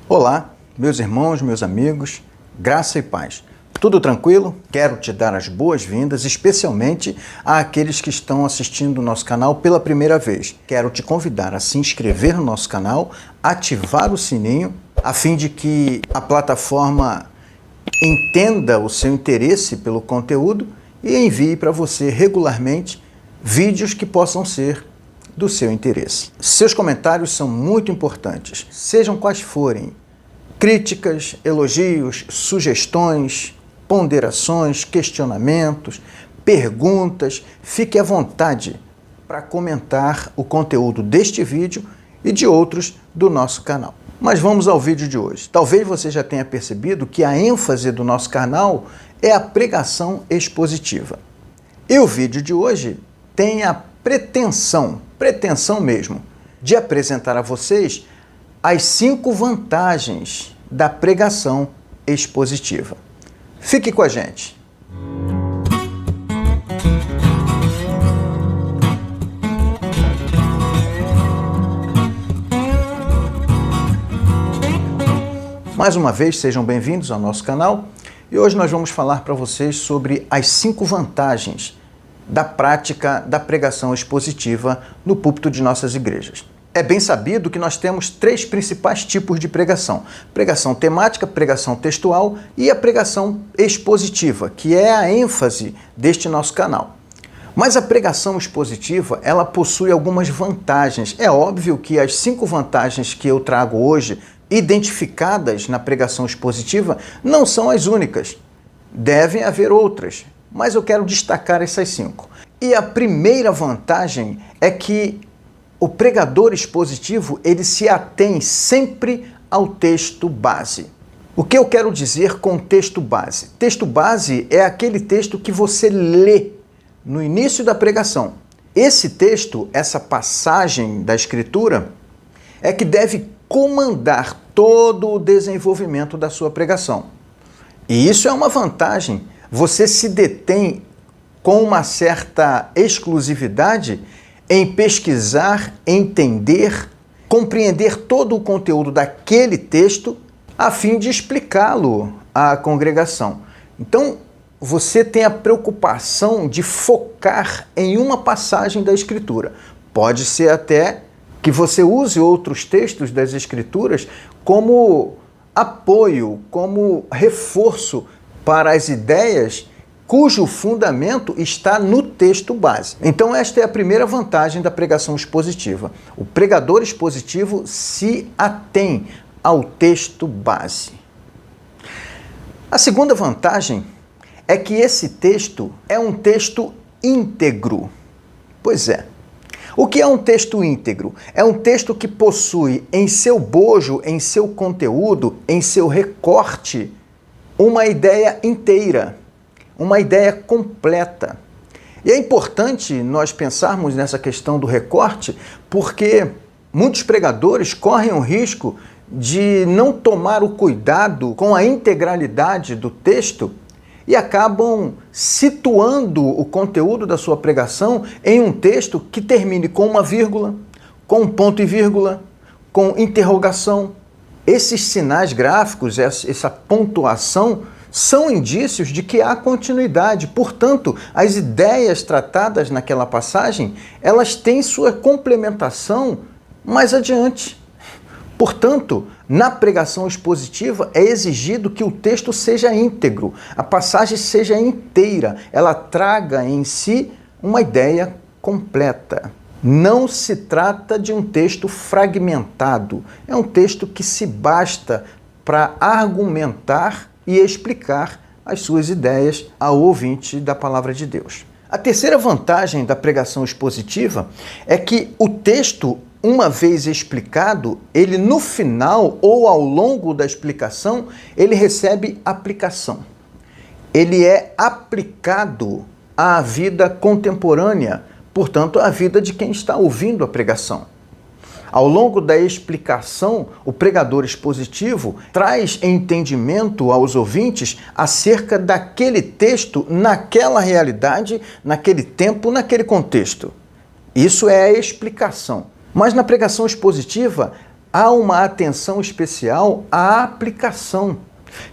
Olá, meus irmãos, meus amigos, graça e paz. Tudo tranquilo? Quero te dar as boas-vindas, especialmente àqueles que estão assistindo o nosso canal pela primeira vez. Quero te convidar a se inscrever no nosso canal, ativar o sininho, a fim de que a plataforma entenda o seu interesse pelo conteúdo e envie para você regularmente vídeos que possam ser do seu interesse. Seus comentários são muito importantes, sejam quais forem. Críticas, elogios, sugestões, ponderações, questionamentos, perguntas, fique à vontade para comentar o conteúdo deste vídeo e de outros do nosso canal. Mas vamos ao vídeo de hoje. Talvez você já tenha percebido que a ênfase do nosso canal é a pregação expositiva. E o vídeo de hoje tem a pretensão mesmo, de apresentar a vocês as 5 vantagens da pregação expositiva. Fique com a gente. Mais uma vez, sejam bem-vindos ao nosso canal e hoje nós vamos falar para vocês sobre as 5 vantagens da prática da pregação expositiva no púlpito de nossas igrejas. É bem sabido que nós temos 3 principais tipos de pregação: pregação temática, pregação textual e a pregação expositiva, que é a ênfase deste nosso canal. Mas a pregação expositiva, ela possui algumas vantagens. É óbvio que as 5 vantagens que eu trago hoje, identificadas na pregação expositiva, não são as únicas. Devem haver outras, mas eu quero destacar essas 5. E a primeira vantagem é que o pregador expositivo, ele se atém sempre ao texto base. O que eu quero dizer com texto base? Texto base é aquele texto que você lê no início da pregação. Esse texto, essa passagem da Escritura, é que deve comandar todo o desenvolvimento da sua pregação. E isso é uma vantagem. Você se detém com uma certa exclusividade em pesquisar, entender, compreender todo o conteúdo daquele texto a fim de explicá-lo à congregação. Então, você tem a preocupação de focar em uma passagem da Escritura. Pode ser até que você use outros textos das Escrituras como apoio, como reforço para as ideias cujo fundamento está no texto base. Então esta é a primeira vantagem da pregação expositiva. O pregador expositivo se atém ao texto base. A segunda vantagem é que esse texto é um texto íntegro. Pois é. O que é um texto íntegro? É um texto que possui em seu bojo, em seu conteúdo, em seu recorte, uma ideia inteira, uma ideia completa. E é importante nós pensarmos nessa questão do recorte, porque muitos pregadores correm o risco de não tomar o cuidado com a integralidade do texto e acabam situando o conteúdo da sua pregação em um texto que termine com uma vírgula, com um ponto e vírgula, com interrogação. Esses sinais gráficos, essa pontuação, são indícios de que há continuidade. Portanto, as ideias tratadas naquela passagem, elas têm sua complementação mais adiante. Portanto, na pregação expositiva é exigido que o texto seja íntegro, a passagem seja inteira, ela traga em si uma ideia completa. Não se trata de um texto fragmentado, é um texto que se basta para argumentar e explicar as suas ideias ao ouvinte da palavra de Deus. A terceira vantagem da pregação expositiva é que o texto, uma vez explicado, ele no final ou ao longo da explicação, ele recebe aplicação. Ele é aplicado à vida contemporânea, portanto, à vida de quem está ouvindo a pregação. Ao longo da explicação, o pregador expositivo traz entendimento aos ouvintes acerca daquele texto, naquela realidade, naquele tempo, naquele contexto. Isso é a explicação. Mas na pregação expositiva, há uma atenção especial à aplicação,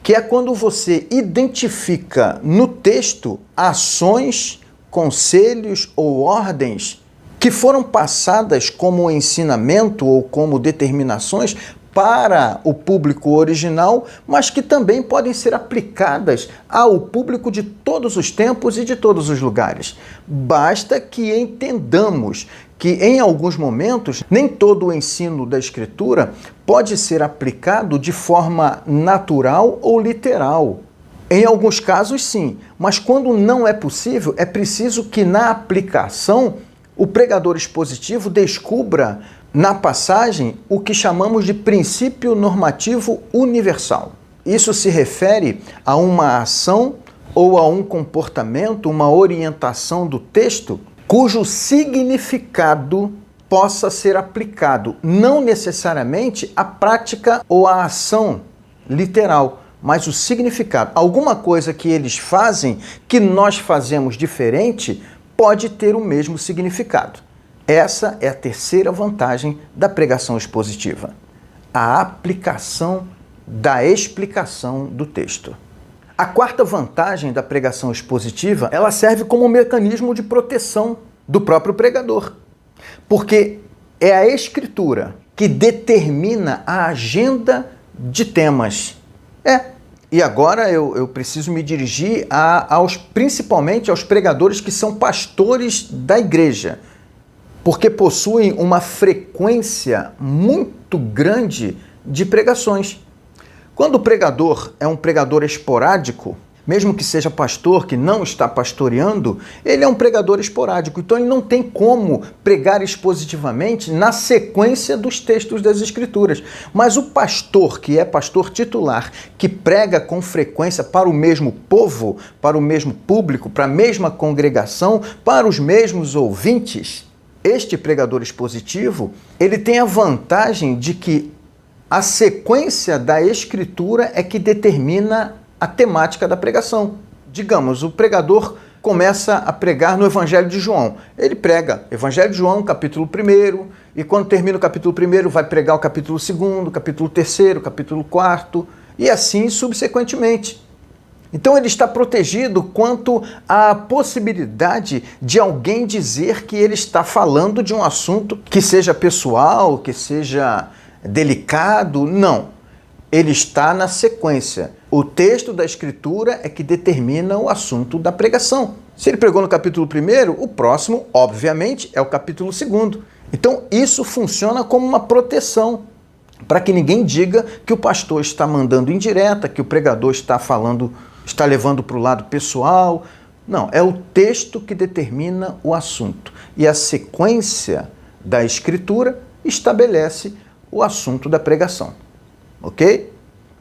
que é quando você identifica no texto ações, conselhos ou ordens que foram passadas como ensinamento ou como determinações para o público original, mas que também podem ser aplicadas ao público de todos os tempos e de todos os lugares. Basta que entendamos que em alguns momentos nem todo o ensino da Escritura pode ser aplicado de forma natural ou literal. Em alguns casos, sim, mas quando não é possível, é preciso que na aplicação o pregador expositivo descubra na passagem o que chamamos de princípio normativo universal. Isso se refere a uma ação ou a um comportamento, uma orientação do texto cujo significado possa ser aplicado, não necessariamente a prática ou a ação literal, mas o significado. Alguma coisa que eles fazem que nós fazemos diferente pode ter o mesmo significado. Essa é a terceira vantagem da pregação expositiva, a aplicação da explicação do texto. A quarta vantagem da pregação expositiva, ela serve como um mecanismo de proteção do próprio pregador, porque é a Escritura que determina a agenda de temas. E agora eu preciso me dirigir principalmente aos pregadores que são pastores da igreja, porque possuem uma frequência muito grande de pregações. Quando o pregador é um pregador esporádico, mesmo que seja pastor, que não está pastoreando, ele é um pregador esporádico, então ele não tem como pregar expositivamente na sequência dos textos das Escrituras. Mas o pastor, que é pastor titular, que prega com frequência para o mesmo povo, para o mesmo público, para a mesma congregação, para os mesmos ouvintes, este pregador expositivo, ele tem a vantagem de que a sequência da Escritura é que determina a temática da pregação. Digamos, o pregador começa a pregar no Evangelho de João. Ele prega Evangelho de João, capítulo 1, e quando termina o capítulo 1, vai pregar o capítulo 2, capítulo 3, capítulo 4, e assim subsequentemente. Então ele está protegido quanto à possibilidade de alguém dizer que ele está falando de um assunto que seja pessoal, que seja delicado. Não. Ele está na sequência. O texto da Escritura é que determina o assunto da pregação. Se ele pregou no capítulo 1, o próximo, obviamente, é o capítulo 2. Então, isso funciona como uma proteção, para que ninguém diga que o pastor está mandando indireta, que o pregador está levando para o lado pessoal. Não, é o texto que determina o assunto. E a sequência da Escritura estabelece o assunto da pregação. Ok?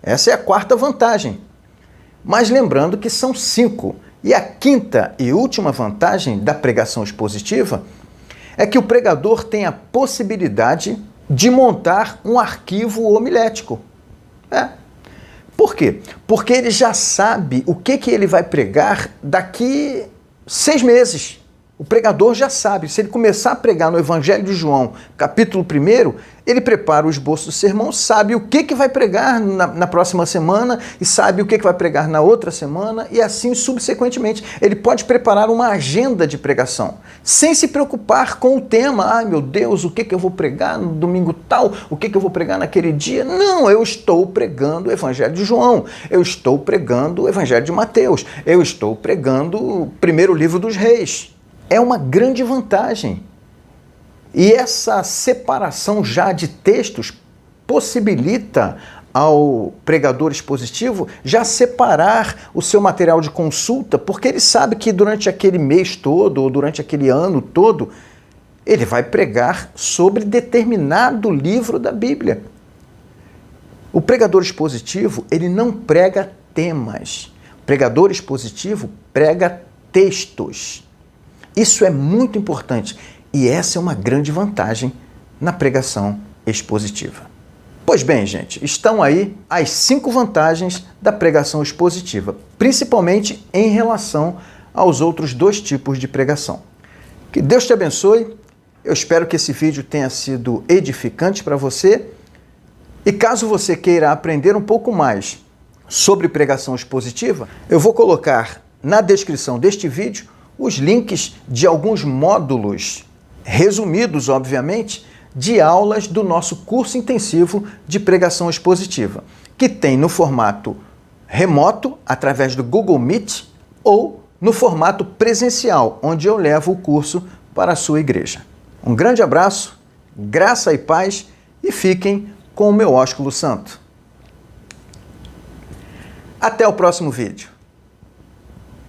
Essa é a quarta vantagem. Mas lembrando que são 5. E a quinta e última vantagem da pregação expositiva é que o pregador tem a possibilidade de montar um arquivo homilético. Por quê? Porque ele já sabe o que ele vai pregar daqui 6 meses. O pregador já sabe. Se ele começar a pregar no Evangelho de João, capítulo 1, ele prepara o esboço do sermão, sabe o que vai pregar na próxima semana e sabe o que vai pregar na outra semana e assim subsequentemente. Ele pode preparar uma agenda de pregação, sem se preocupar com o tema. Ai, meu Deus, o que eu vou pregar no domingo tal? O que eu vou pregar naquele dia? Não, eu estou pregando o Evangelho de João, eu estou pregando o Evangelho de Mateus, eu estou pregando o primeiro livro dos Reis. É uma grande vantagem. E essa separação já de textos possibilita ao pregador expositivo já separar o seu material de consulta, porque ele sabe que durante aquele mês todo ou durante aquele ano todo, ele vai pregar sobre determinado livro da Bíblia. O pregador expositivo, ele não prega temas. O pregador expositivo prega textos. Isso é muito importante e essa é uma grande vantagem na pregação expositiva. Pois bem, gente, estão aí as 5 vantagens da pregação expositiva, principalmente em relação aos outros 2 tipos de pregação. Que Deus te abençoe, eu espero que esse vídeo tenha sido edificante para você. E caso você queira aprender um pouco mais sobre pregação expositiva, eu vou colocar na descrição deste vídeo os links de alguns módulos, resumidos, obviamente, de aulas do nosso curso intensivo de pregação expositiva, que tem no formato remoto, através do Google Meet, ou no formato presencial, onde eu levo o curso para a sua igreja. Um grande abraço, graça e paz, e fiquem com o meu ósculo santo. Até o próximo vídeo.